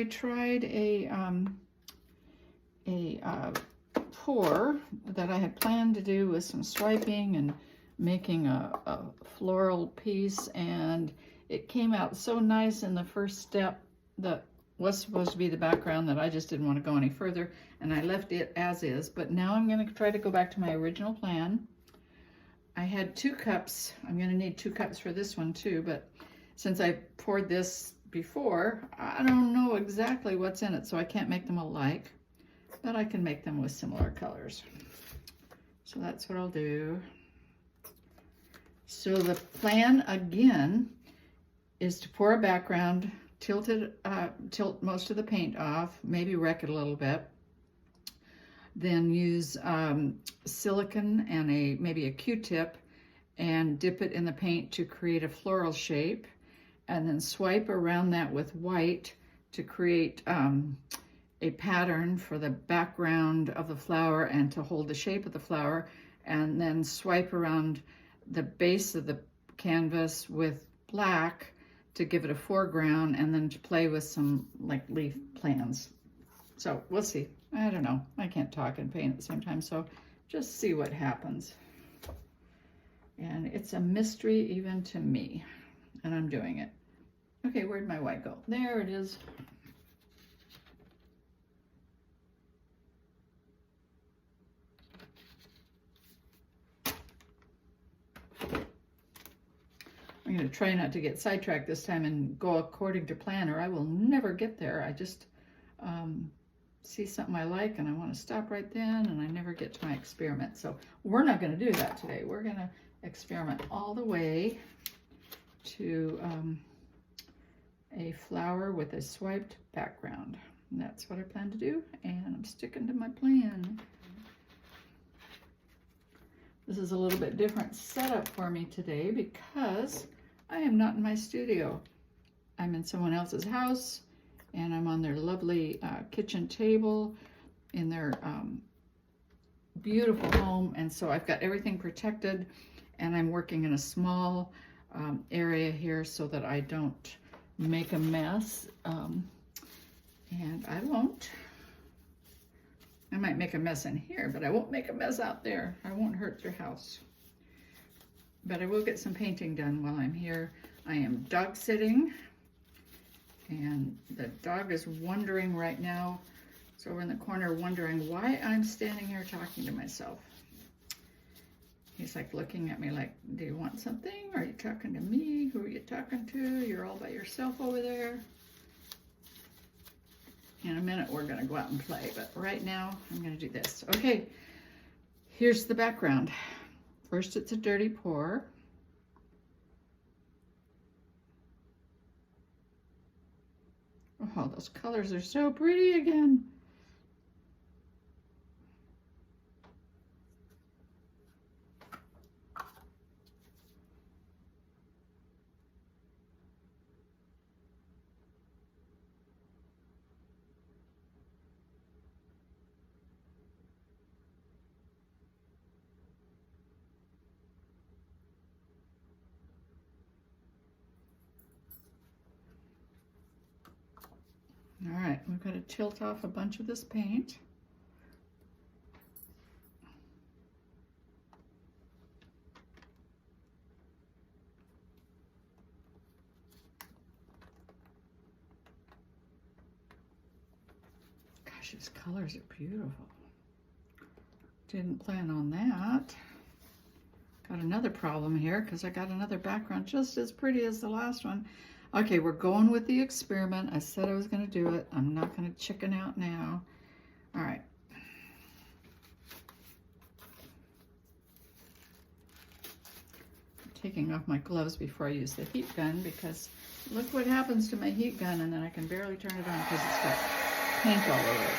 I tried a pour that I had planned to do with some swiping and making a floral piece, and it came out so nice in the first step that was supposed to be the background that I just didn't want to go any further, and I left it as is. But now I'm going to try to go back to my original plan. I had 2 cups. I'm going to need 2 cups for this one too, but since I poured this before, I don't know exactly what's in it, so I can't make them alike, but I can make them with similar colors. So that's what I'll do. So the plan again is to pour a background, tilt most of the paint off, maybe wreck it a little bit, then use silicone and maybe a Q-tip and dip it in the paint to create a floral shape, and then swipe around that with white to create a pattern for the background of the flower and to hold the shape of the flower, and then swipe around the base of the canvas with black to give it a foreground, and then to play with some like leaf plans. So we'll see. I don't know. I can't talk and paint at the same time, so just see what happens. And it's a mystery even to me, and I'm doing it. Okay, where'd my white go? There it is. I'm going to try not to get sidetracked this time and go according to plan, or I will never get there. I just see something I like and I want to stop right then, and I never get to my experiment. So we're not going to do that today. We're going to experiment all the way to a flower with a swiped background. And that's what I plan to do, and I'm sticking to my plan. This is a little bit different setup for me today because I am not in my studio. I'm in someone else's house, and I'm on their lovely kitchen table in their beautiful home, and so I've got everything protected, and I'm working in a small area here so that I don't make a mess, and I won't. I might make a mess in here, but I won't make a mess out there. I won't hurt your house. But I will get some painting done while I'm here. I am dog sitting, and the dog is wondering right now. It's over in the corner wondering why I'm standing here talking to myself. He's like looking at me like, do you want something? Are you talking to me? Who are you talking to? You're all by yourself over there. In a minute, we're gonna go out and play, but right now, I'm gonna do this. Okay, here's the background. First, it's a dirty pour. Oh, those colors are so pretty again. All right, we've got to tilt off a bunch of this paint. Gosh, these colors are beautiful. Didn't plan on that. Got another problem here because I got another background just as pretty as the last one. Okay, we're going with the experiment. I said I was going to do it. I'm not going to chicken out now. All right. I'm taking off my gloves before I use the heat gun because look what happens to my heat gun, and then I can barely turn it on because it's got paint all over it.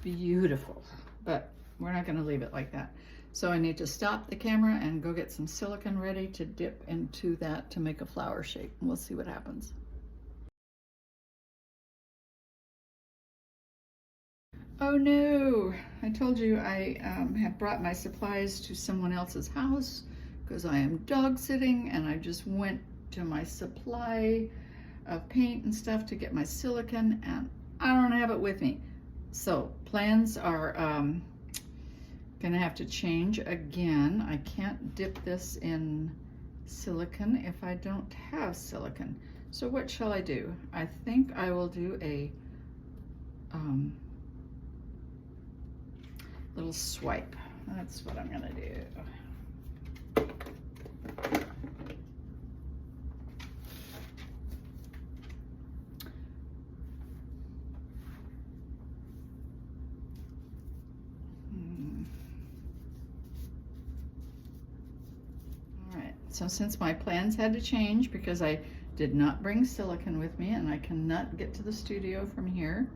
beautiful, but we're not going to leave it like that. So I need to stop the camera and go get some silicone ready to dip into that to make a flower shape. And we'll see what happens. Oh no, I told you I have brought my supplies to someone else's house because I am dog sitting, and I just went to my supply of paint and stuff to get my silicone, and I don't have it with me. So plans are gonna have to change again. I can't dip this in silicone if I don't have silicone. So what shall I do? I think I will do a little swipe. That's what I'm gonna do. So since my plans had to change because I did not bring silicone with me and I cannot get to the studio from here,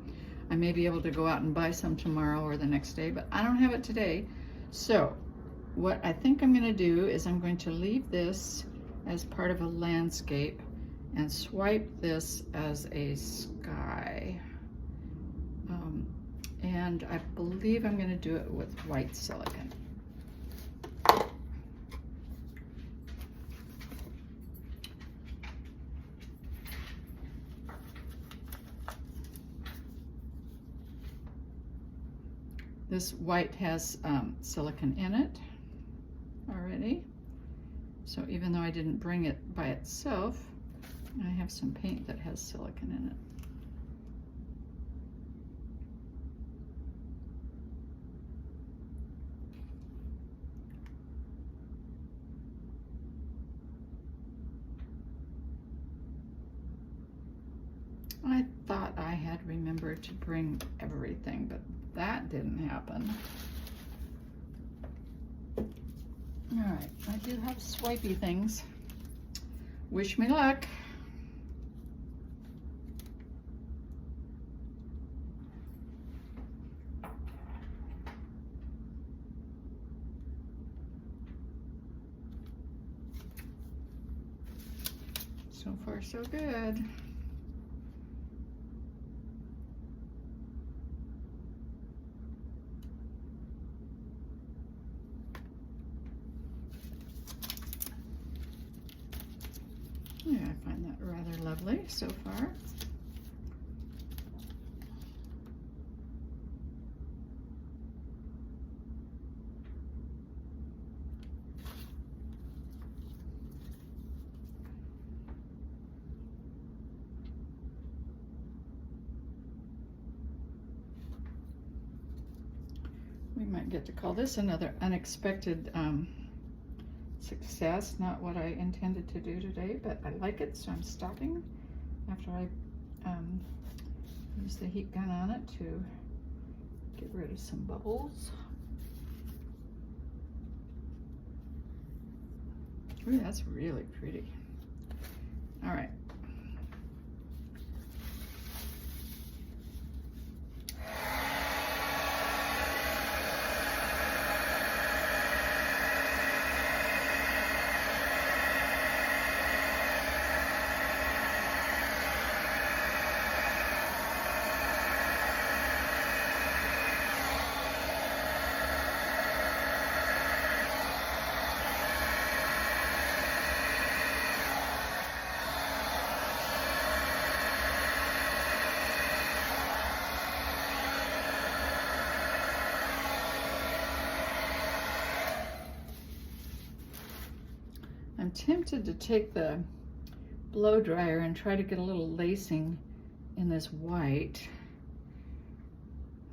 I may be able to go out and buy some tomorrow or the next day, but I don't have it today. So what I think I'm going to do is I'm going to leave this as part of a landscape and swipe this as a sky. And I believe I'm going to do it with white silicone. This white has silicone in it already. So even though I didn't bring it by itself, I have some paint that has silicone in it. I thought I had remembered to bring everything, but that didn't happen. All right, I do have swipey things. Wish me luck. So far, so good. Yeah, I find that rather lovely so far. We might get to call this another unexpected success, not what I intended to do today, but I like it, so I'm stopping after I use the heat gun on it to get rid of some bubbles. Ooh, that's really pretty. All right. I'm tempted to take the blow dryer and try to get a little lacing in this white.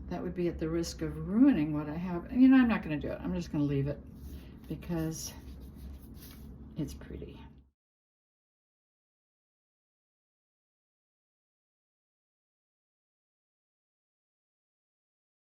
That would be at the risk of ruining what I have. You know, I'm not going to do it. I'm just going to leave it because it's pretty.